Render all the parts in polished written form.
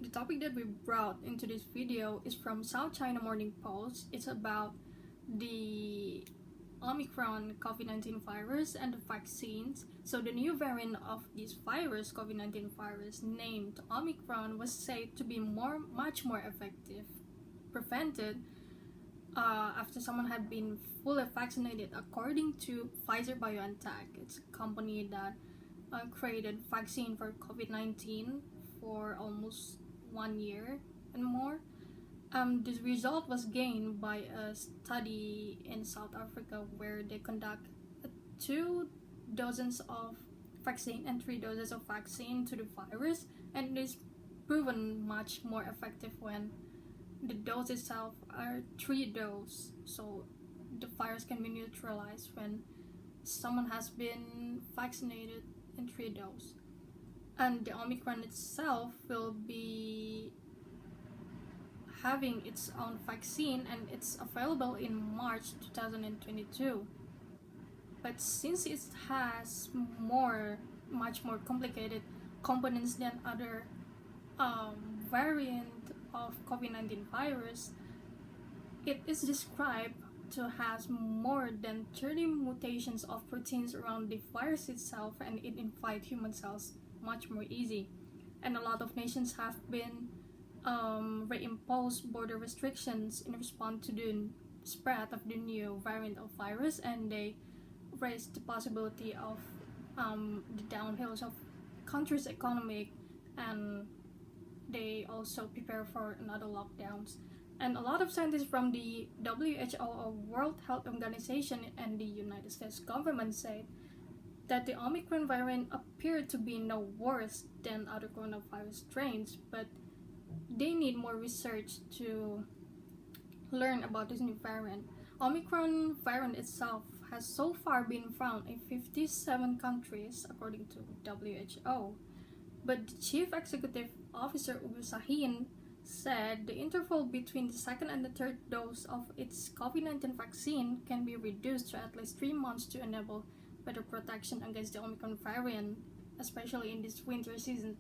The topic that we brought into this video is from South China Morning Post. It's about the Omicron COVID-19 virus and the vaccines. So the new variant of this virus, COVID-19 virus, named Omicron, was said to be much more effective, prevented after someone had been fully vaccinated, according to Pfizer-BioNTech. It's a company that created vaccine for COVID-19 for almost 1 year and more. This result was gained by a study in South Africa where they conduct 2 doses of vaccine and 3 doses of vaccine to the virus, and it is proven much more effective when the dose itself are 3 doses, so the virus can be neutralized when someone has been vaccinated in 3 doses. And the Omicron itself will be having its own vaccine, and it's available in March 2022. But since it has much more complicated components than other variant of COVID-19 virus, it is described to have more than 30 mutations of proteins around the virus itself, and it infects human cells much more easy. And a lot of nations have been reimposed border restrictions in response to the spread of the new variant of virus, and they raised the possibility of the downhills of countries' economic, and they also prepare for another lockdowns. And a lot of scientists from the WHO, or World Health Organization, and the United States government said that the Omicron variant appeared to be no worse than other coronavirus strains, but they need more research to learn about this new variant. Omicron variant itself has so far been found in 57 countries, according to WHO. But the Chief Executive Officer Ubu Sahin said the interval between the second and the third dose of its COVID-19 vaccine can be reduced to at least 3 months to enable better protection against the Omicron variant, especially in this winter season.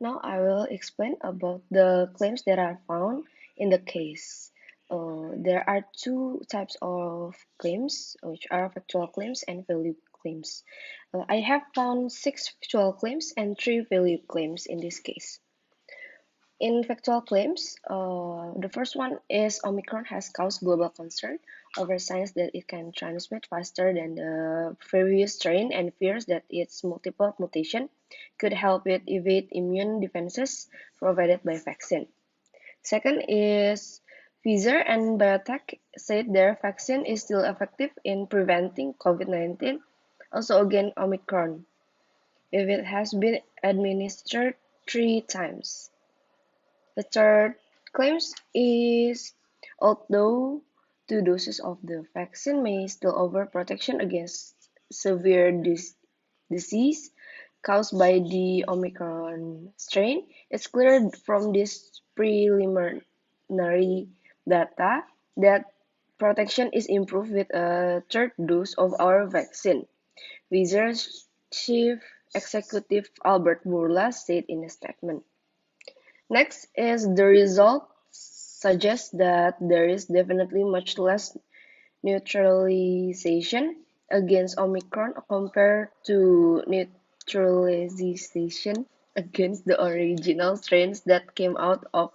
Now I will explain about the claims that are found in the case. There are 2 types of claims, which are factual claims and value claims. I have found 6 factual claims and 3 value claims in this case. In factual claims, the first one is Omicron has caused global concern over signs that it can transmit faster than the previous strain and fears that its multiple mutation could help it evade immune defenses provided by vaccine. Second is Pfizer and BioNTech said their vaccine is still effective in preventing COVID-19, also against Omicron, if it has been administered 3 times. The third claims is, although 2 doses of the vaccine may still offer protection against severe disease caused by the Omicron strain, it's clear from this preliminary data that protection is improved with a third dose of our vaccine, Pfizer's chief executive Albert Bourla said in a statement. Next is the result suggests that there is definitely much less neutralization against Omicron compared to neutralization against the original strains that came out of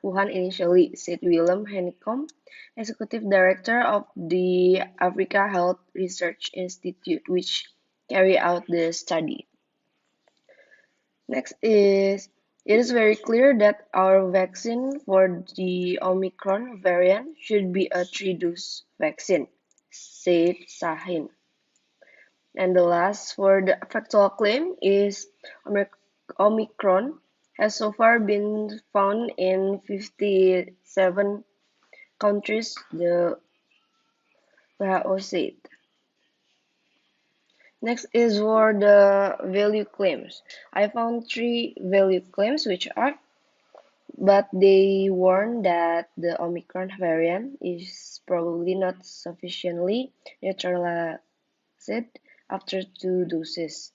Wuhan initially, said Willem Hennekom, Executive Director of the Africa Health Research Institute, which carried out the study. Next is, it is very clear that our vaccine for the Omicron variant should be a 3-dose vaccine, said Sahin. And the last for the factual claim is Omicron has so far been found in 57 countries, the WHO said. Next is for the value claims. I found 3 value claims which are, but they warn that the Omicron variant is probably not sufficiently neutralized after 2 doses.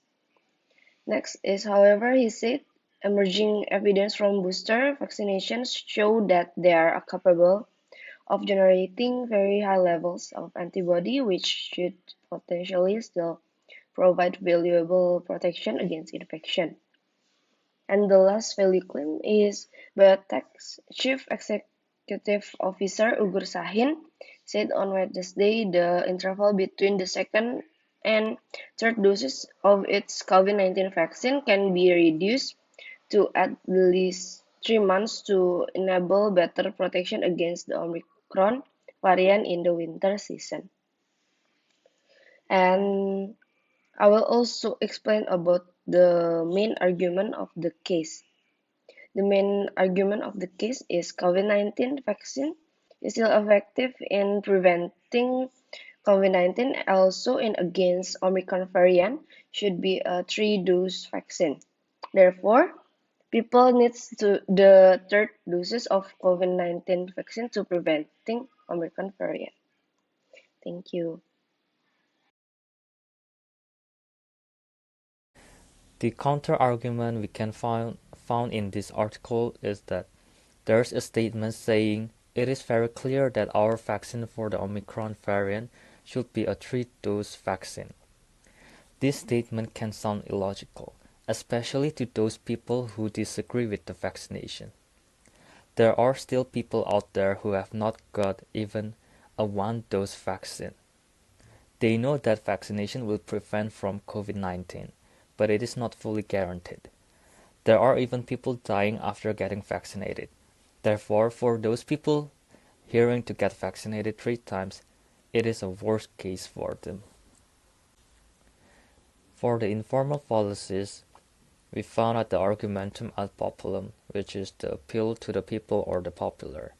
Next is, however, he said, emerging evidence from booster vaccinations show that they are capable of generating very high levels of antibody, which should potentially still provide valuable protection against infection. And the last value claim is Biotech's Chief Executive Officer Ugur Sahin said on Wednesday the interval between the second and third doses of its COVID-19 vaccine can be reduced to at least 3 months to enable better protection against the Omicron variant in the winter season. And I will also explain about the main argument of the case. The main argument of the case is COVID-19 vaccine is still effective in preventing COVID-19, also in against Omicron variant should be a 3-dose vaccine. Therefore, people needs the third doses of COVID-19 vaccine to preventing Omicron variant. Thank you. The counter-argument we can found in this article is that there's a statement saying it is very clear that our vaccine for the Omicron variant should be a 3-dose vaccine. This statement can sound illogical, especially to those people who disagree with the vaccination. There are still people out there who have not got even a 1-dose vaccine. They know that vaccination will prevent from COVID-19, but it is not fully guaranteed. There are even people dying after getting vaccinated. Therefore, for those people hearing to get vaccinated 3 times, it is a worst case for them. For the informal fallacies, we found out the argumentum ad populum, which is the appeal to the people or the popular.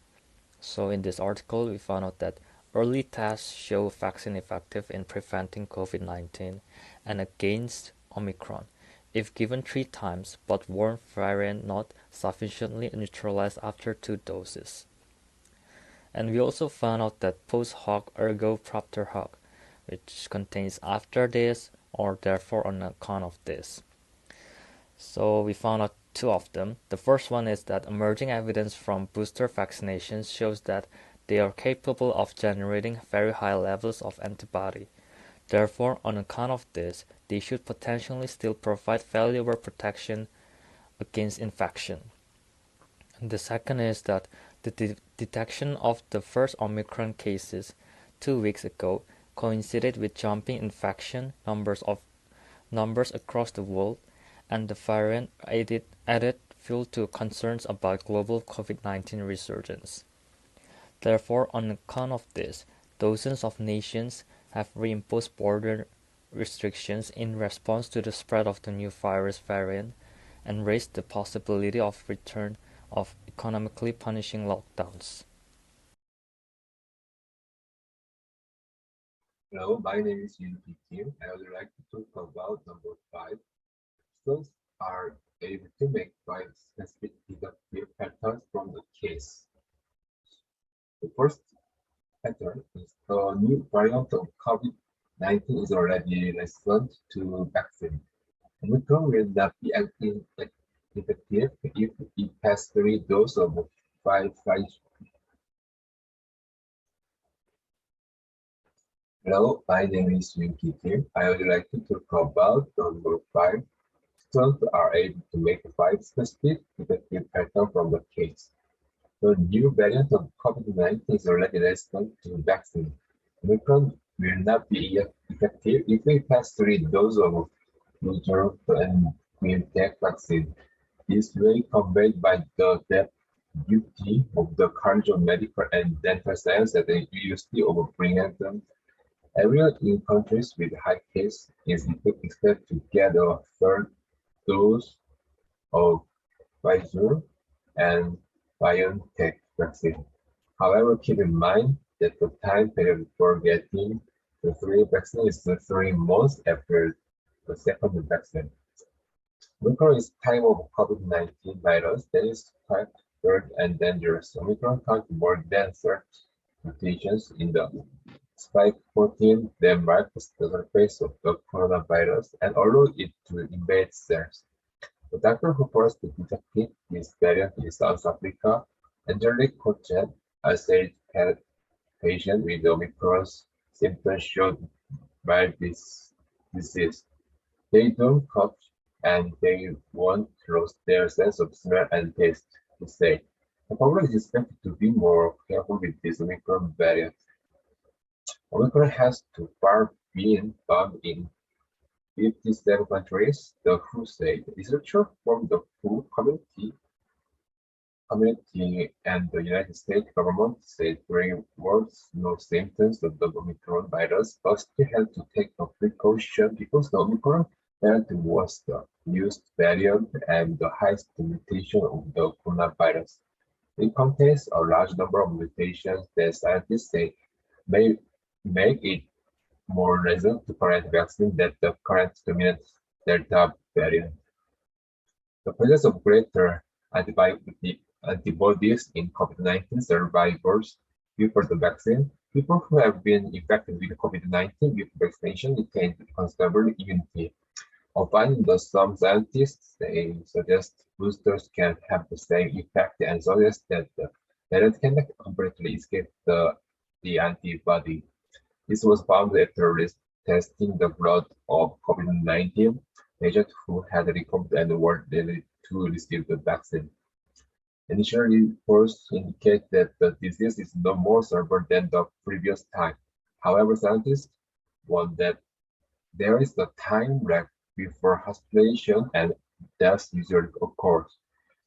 So in this article, we found out that early tests show vaccine effective in preventing COVID-19 and against Omicron, if given 3 times, but warn variant not sufficiently neutralized after 2 doses. And we also found out that post hoc ergo propter hoc, which contains after this or therefore on account of this. So we found out 2 of them. The first one is that emerging evidence from booster vaccinations shows that they are capable of generating very high levels of antibody. Therefore, on account of this, they should potentially still provide valuable protection against infection. And the second is that the detection of the first Omicron cases 2 weeks ago coincided with jumping infection numbers across the world, and the variant added fuel to concerns about global COVID-19 resurgence. Therefore, on account of this, dozens of nations have reimposed border restrictions in response to the spread of the new virus variant and raised the possibility of return of economically punishing lockdowns. Hello, my name is Yoon Ki Kim. I would like to talk about number 5. Students are able to make 5 specific deductive patterns from the case. The first pattern is the new variant of COVID-19 is already resistant to vaccine. Omicron will not be effective if it has 3 doses of 5. Hello, my name is Jun Kim. I would like to talk about number 5. Students are able to make 5 specific effective patterns from the case. The new variant of COVID-19 is already resistant to vaccine. Omicron will not be effective if it has 3 doses of Pfizer and BioNTech vaccine. This will be conveyed by the depth duty of the College of Medical and Dental Science at the University of Brigham. Everyone in countries with high case is expected to get a 3rd dose of Pfizer and BioNTech vaccine. However, keep in mind that the time period for getting the 3 vaccine is 3 months after the 2nd vaccine. Omicron is type of COVID-19 virus that is quite rare and dangerous. Omicron counts more than 30 mutations in the spike protein then marks the surface of the coronavirus and allow it to invade cells. The doctor who first detected this variant in South Africa, Angelica, a said patient with Omicron symptoms showed mild disease. They don't cough and they won't lose their sense of smell and taste, he said. The public is expected to be more careful with this Omicron variant. Omicron has too far been found in 57 countries, the WHO said. Researchers from the WHO community and the United States government said during words no symptoms of the Omicron virus, but still had to take a precaution because the Omicron variant was the newest variant and the highest mutation of the coronavirus. It contains a large number of mutations that scientists say may make it more resistant to current vaccine than the current dominant Delta variant. The presence of greater antibodies in COVID-19 survivors before the vaccine, people who have been infected with COVID-19 before vaccination retain considerable immunity. Often, some scientists suggest boosters can have the same effect and suggest that the variant cannot completely escape the antibody. This was found after testing the blood of COVID-19 patients who had recovered and were ready to receive the vaccine. Initial reports indicate that the disease is no more severe than the previous time. However, scientists warn that there is a time lag before hospitalization and death usually occurs.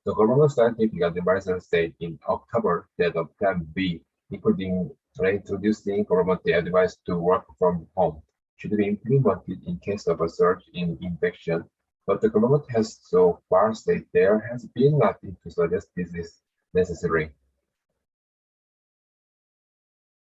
The government scientific advisor said in October that a Plan B, including reintroducing government advice to work from home, should be implemented in case of a surge in infection, but the government has so far said there has been nothing to suggest this is necessary.